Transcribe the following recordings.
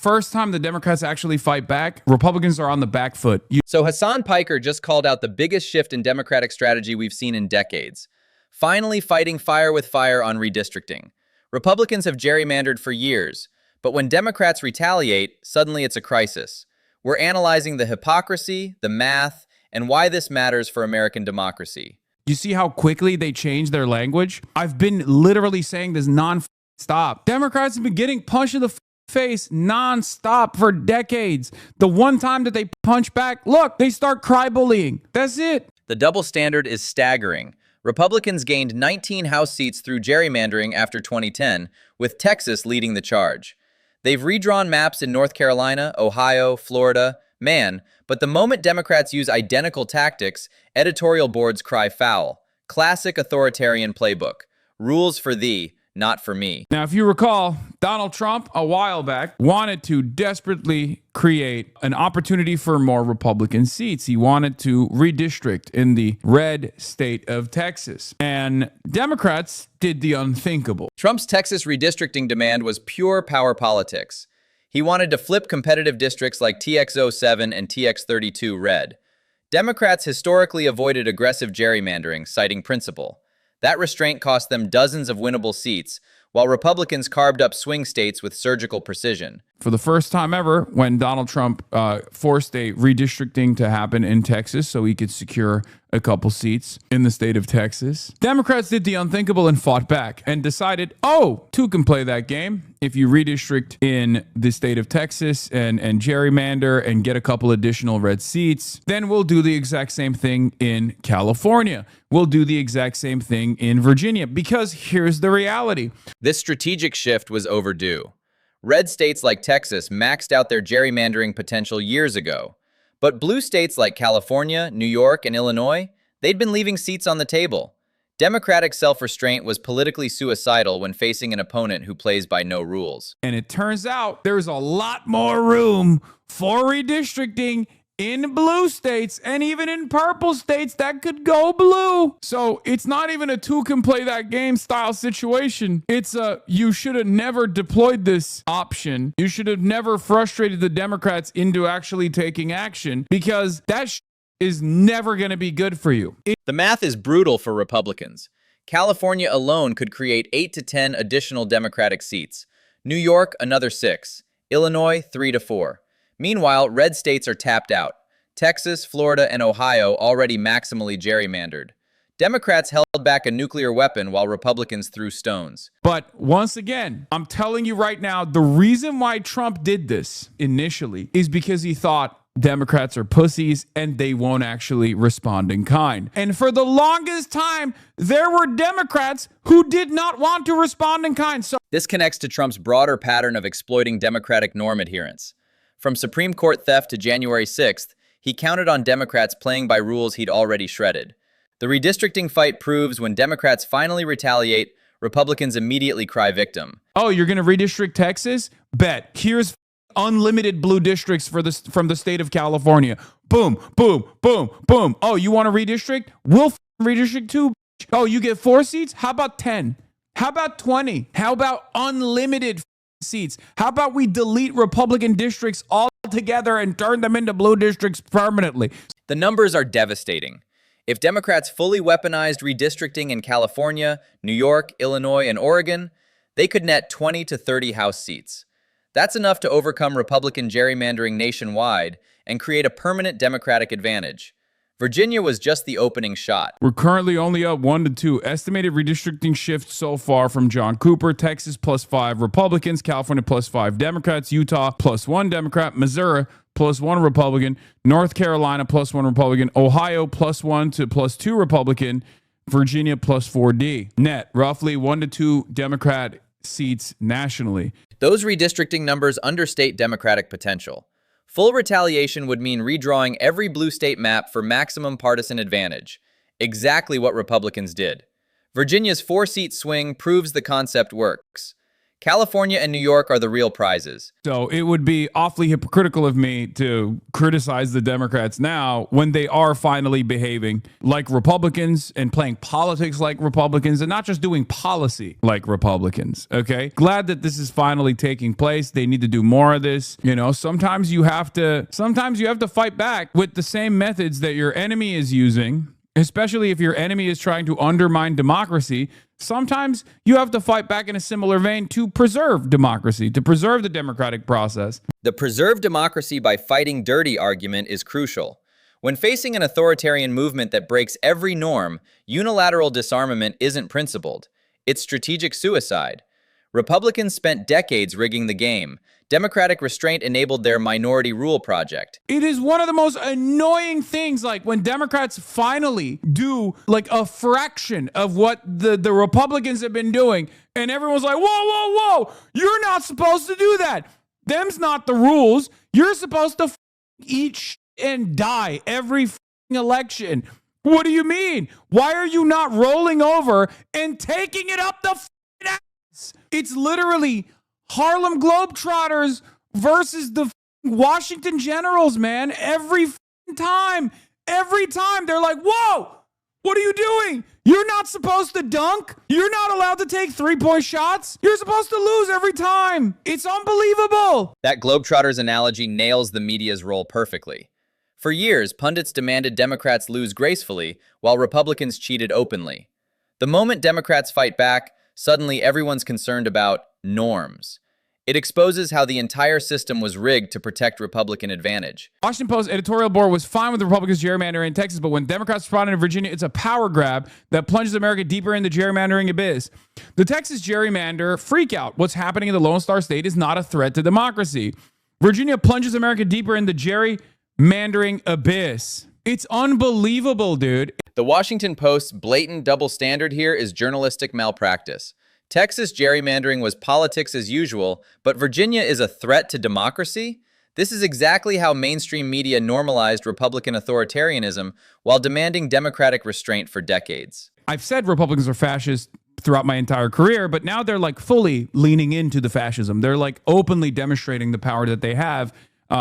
first time the Democrats actually fight back, Republicans are on the back foot. So Hasan Piker just called out the biggest shift in Democratic strategy we've seen in decades. Finally fighting fire with fire on redistricting. Republicans have gerrymandered for years, but when Democrats retaliate, suddenly it's a crisis. We're analyzing the hypocrisy, the math, and why this matters for American democracy. You see how quickly they change their language? I've been literally saying this non-stop. Democrats have been getting punched in the face non-stop for decades. The one time that they punch back, look, they start cry bullying. That's it. The double standard is staggering. Republicans gained 19 House seats through gerrymandering after 2010, with Texas leading the charge. They've redrawn maps in North Carolina, Ohio, Florida, but the moment Democrats use identical tactics, editorial boards cry foul. Classic authoritarian playbook. Rules for thee, not for me. Now, if you recall, Donald Trump, a while back, wanted to desperately create an opportunity for more Republican seats. He wanted to redistrict in the red state of Texas. And Democrats did the unthinkable. Trump's Texas redistricting demand was pure power politics. He wanted to flip competitive districts like TX07 and TX32 red. Democrats historically avoided aggressive gerrymandering, citing principle. That restraint cost them dozens of winnable seats, while Republicans carved up swing states with surgical precision. For the first time ever, when Donald Trump forced a redistricting to happen in Texas so he could secure a couple seats in the state of Texas, Democrats did the unthinkable and fought back and decided, oh, two can play that game. If you redistrict in the state of Texas and gerrymander and get a couple additional red seats, then we'll do the exact same thing in California. We'll do the exact same thing in Virginia, because here's the reality. This strategic shift was overdue. Red states like Texas maxed out their gerrymandering potential years ago. But blue states like California, New York, and Illinois, they'd been leaving seats on the table. Democratic self-restraint was politically suicidal when facing an opponent who plays by no rules. And it turns out there's a lot more room for redistricting in blue states and even in purple states that could go blue. So it's not even a two can play that game style situation. It's a you should have never deployed this option. You should have never frustrated the Democrats into actually taking action, because that is never going to be good for you. The math is brutal for Republicans. California alone could create 8 to 10 additional Democratic seats. New York, another 6. Illinois, 3 to 4. Meanwhile, red states are tapped out. Texas, Florida, and Ohio already maximally gerrymandered. Democrats held back a nuclear weapon while Republicans threw stones. But once again, I'm telling you right now, the reason why Trump did this initially is because he thought Democrats are pussies and they won't actually respond in kind. And for the longest time, there were Democrats who did not want to respond in kind. So this connects to Trump's broader pattern of exploiting Democratic norm adherence. From Supreme Court theft to January 6th, he counted on Democrats playing by rules he'd already shredded. The redistricting fight proves when Democrats finally retaliate, Republicans immediately cry victim. Oh, you're going to redistrict Texas? Bet. Here's unlimited blue districts from the state of California. Boom, boom, boom, boom. Oh, you want to redistrict? We'll redistrict too. Oh, you get 4 seats? How about 10? How about 20? How about unlimited seats? How about we delete Republican districts altogether and turn them into blue districts permanently? The numbers are devastating. If Democrats fully weaponized redistricting in California, New York, Illinois, and Oregon, they could net 20 to 30 House seats. That's enough to overcome Republican gerrymandering nationwide and create a permanent Democratic advantage. Virginia was just the opening shot. We're currently only up 1-2. Estimated redistricting shift so far from John Cooper: Texas +5 Republicans, California +5 Democrats, Utah +1 Democrat, Missouri +1 Republican, North Carolina +1 Republican, Ohio +1 to +2 Republican, Virginia +4D. Net, roughly 1 to 2 Democrat seats nationally. Those redistricting numbers understate Democratic potential. Full retaliation would mean redrawing every blue state map for maximum partisan advantage. Exactly what Republicans did. Virginia's 4-seat swing proves the concept works. California and New York are the real prizes. So it would be awfully hypocritical of me to criticize the Democrats now when they are finally behaving like Republicans and playing politics like Republicans and not just doing policy like Republicans. Okay. Glad that this is finally taking place. They need to do more of this. You know, sometimes you have to fight back with the same methods that your enemy is using, especially if your enemy is trying to undermine democracy. Sometimes you have to fight back in a similar vein to preserve democracy, to preserve the democratic process. The preserve democracy by fighting dirty argument is crucial. When facing an authoritarian movement that breaks every norm, unilateral disarmament isn't principled. It's strategic suicide. Republicans spent decades rigging the game. Democratic restraint enabled their minority rule project. It is one of the most annoying things, like when Democrats finally do like a fraction of what the Republicans have been doing, and everyone's like, whoa, whoa, whoa, you're not supposed to do that. Them's not the rules. You're supposed to eat and die every election. What do you mean? Why are you not rolling over and taking it up the ass? It's literally Harlem Globetrotters versus the Washington Generals, man. Every time they're like, whoa, what are you doing? You're not supposed to dunk. You're not allowed to take 3-point shots. You're supposed to lose every time. It's unbelievable. That Globetrotters analogy nails the media's role perfectly. For years, pundits demanded Democrats lose gracefully while Republicans cheated openly. The moment Democrats fight back, suddenly everyone's concerned about norms. It exposes how the entire system was rigged to protect Republican advantage. Washington Post editorial board was fine with the Republicans gerrymandering in Texas, but when Democrats responded in Virginia, it's a power grab that plunges America deeper into gerrymandering abyss. The Texas gerrymander freakout. What's happening in the Lone Star State is not a threat to democracy. Virginia plunges America deeper into gerrymandering abyss. It's unbelievable, dude. The Washington Post's blatant double standard here is journalistic malpractice. Texas gerrymandering was politics as usual, but Virginia is a threat to democracy? This is exactly how mainstream media normalized Republican authoritarianism while demanding democratic restraint for decades. I've said Republicans are fascist throughout my entire career, but now they're like fully leaning into the fascism. They're like openly demonstrating the power that they have,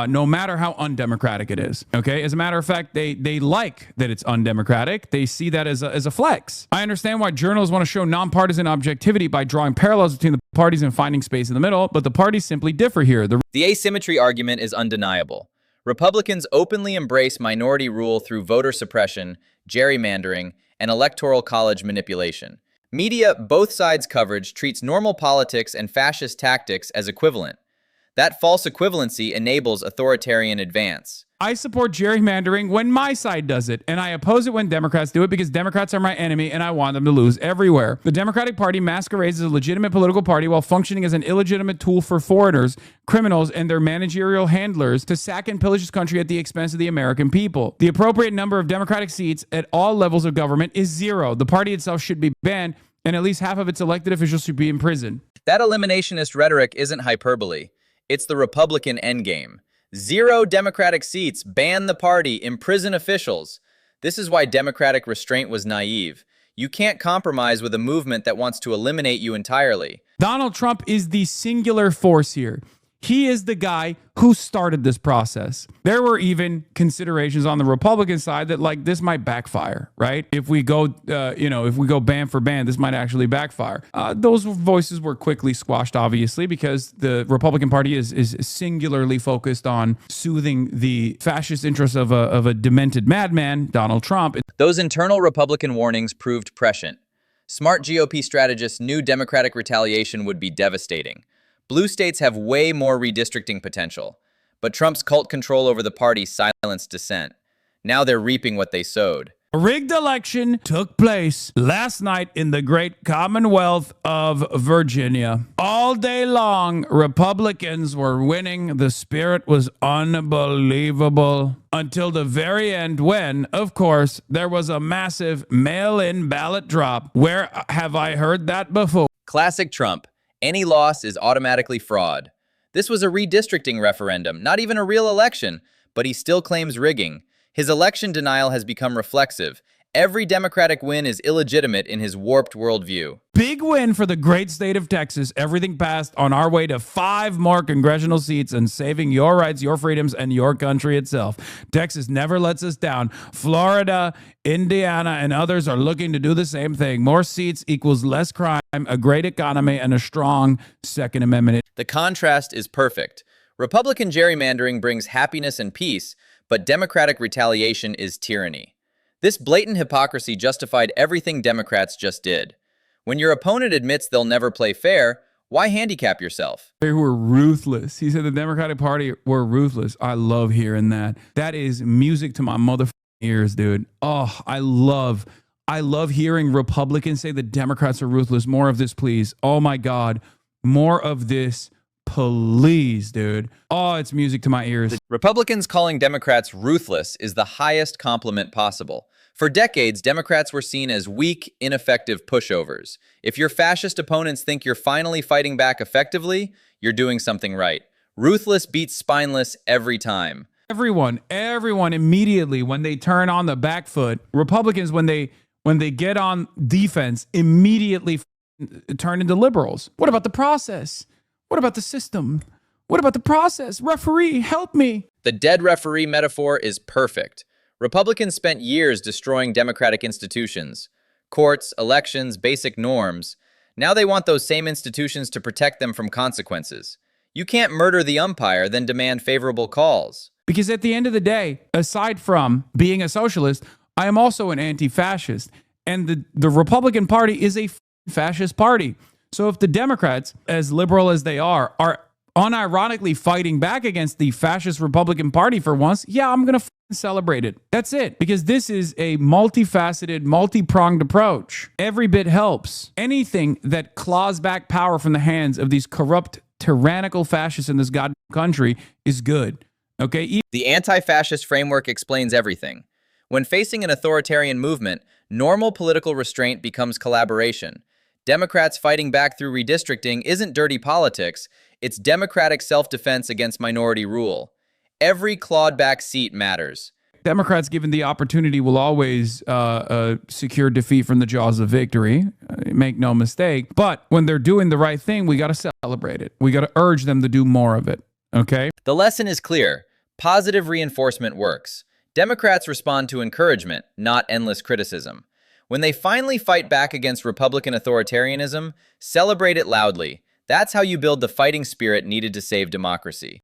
no matter how undemocratic it is. Okay. As a matter of fact, they like that it's undemocratic. They see that as a flex. I understand why journalists want to show nonpartisan objectivity by drawing parallels between the parties and finding space in the middle, but the parties simply differ here. The asymmetry argument is undeniable. Republicans openly embrace minority rule through voter suppression, gerrymandering, and electoral college manipulation. Media, both sides' coverage, treats normal politics and fascist tactics as equivalent. That false equivalency enables authoritarian advance. I support gerrymandering when my side does it, and I oppose it when Democrats do it because Democrats are my enemy and I want them to lose everywhere. The Democratic Party masquerades as a legitimate political party while functioning as an illegitimate tool for foreigners, criminals, and their managerial handlers to sack and pillage this country at the expense of the American people. The appropriate number of Democratic seats at all levels of government is 0. The party itself should be banned, and at least half of its elected officials should be in prison. That eliminationist rhetoric isn't hyperbole. It's the Republican endgame. 0 Democratic seats, ban the party, imprison officials. This is why Democratic restraint was naive. You can't compromise with a movement that wants to eliminate you entirely. Donald Trump is the singular force here. He is the guy who started this process. There were even considerations on the Republican side that like this might backfire, right? If we go, if we go ban for ban, this might actually backfire. Those voices were quickly squashed, obviously, because the Republican Party is singularly focused on soothing the fascist interests of a demented madman, Donald Trump. Those internal Republican warnings proved prescient. Smart GOP strategists knew Democratic retaliation would be devastating. Blue states have way more redistricting potential, but Trump's cult control over the party silenced dissent. Now they're reaping what they sowed. A rigged election took place last night in the great Commonwealth of Virginia. All day long, Republicans were winning. The spirit was unbelievable until the very end when, of course, there was a massive mail-in ballot drop. Where have I heard that before? Classic Trump. Any loss is automatically fraud. This was a redistricting referendum, not even a real election, but he still claims rigging. His election denial has become reflexive. Every Democratic win is illegitimate in his warped worldview. Big win for the great state of Texas. Everything passed on our way to 5 more congressional seats and saving your rights, your freedoms, and your country itself. Texas never lets us down. Florida, Indiana, and others are looking to do the same thing. More seats equals less crime, a great economy, and a strong Second Amendment. The contrast is perfect. Republican gerrymandering brings happiness and peace, but Democratic retaliation is tyranny. This blatant hypocrisy justified everything Democrats just did. When your opponent admits they'll never play fair, why handicap yourself? They were ruthless. He said the Democratic Party were ruthless. I love hearing that. That is music to my motherfucking ears, dude. Oh, I love hearing Republicans say the Democrats are ruthless. More of this, please. Oh my God. More of this, please, dude. Oh, it's music to my ears. Republicans calling Democrats ruthless is the highest compliment possible. For decades, Democrats were seen as weak, ineffective pushovers. If your fascist opponents think you're finally fighting back effectively, you're doing something right. Ruthless beats spineless every time. Everyone immediately, when they turn on the back foot, Republicans, when they get on defense, immediately turn into liberals. What about the process? What about the system? What about the process? Referee, help me. The dead referee metaphor is perfect. Republicans spent years destroying democratic institutions, courts, elections, basic norms. Now they want those same institutions to protect them from consequences. You can't murder the umpire, then demand favorable calls. Because at the end of the day, aside from being a socialist, I am also an anti-fascist. And the Republican Party is a fascist party. So if the Democrats, as liberal as they are unironically fighting back against the fascist Republican Party for once, yeah, I'm going to celebrate it. That's it. Because this is a multifaceted, multi-pronged approach. Every bit helps. Anything that claws back power from the hands of these corrupt, tyrannical fascists in this goddamn country is good. Okay? The anti-fascist framework explains everything. When facing an authoritarian movement, normal political restraint becomes collaboration. Democrats fighting back through redistricting isn't dirty politics, it's democratic self-defense against minority rule. Every clawed back seat matters. Democrats, given the opportunity, will always secure defeat from the jaws of victory. Make no mistake. But when they're doing the right thing, we got to celebrate it. We got to urge them to do more of it. Okay? The lesson is clear. Positive reinforcement works. Democrats respond to encouragement, not endless criticism. When they finally fight back against Republican authoritarianism, celebrate it loudly. That's how you build the fighting spirit needed to save democracy.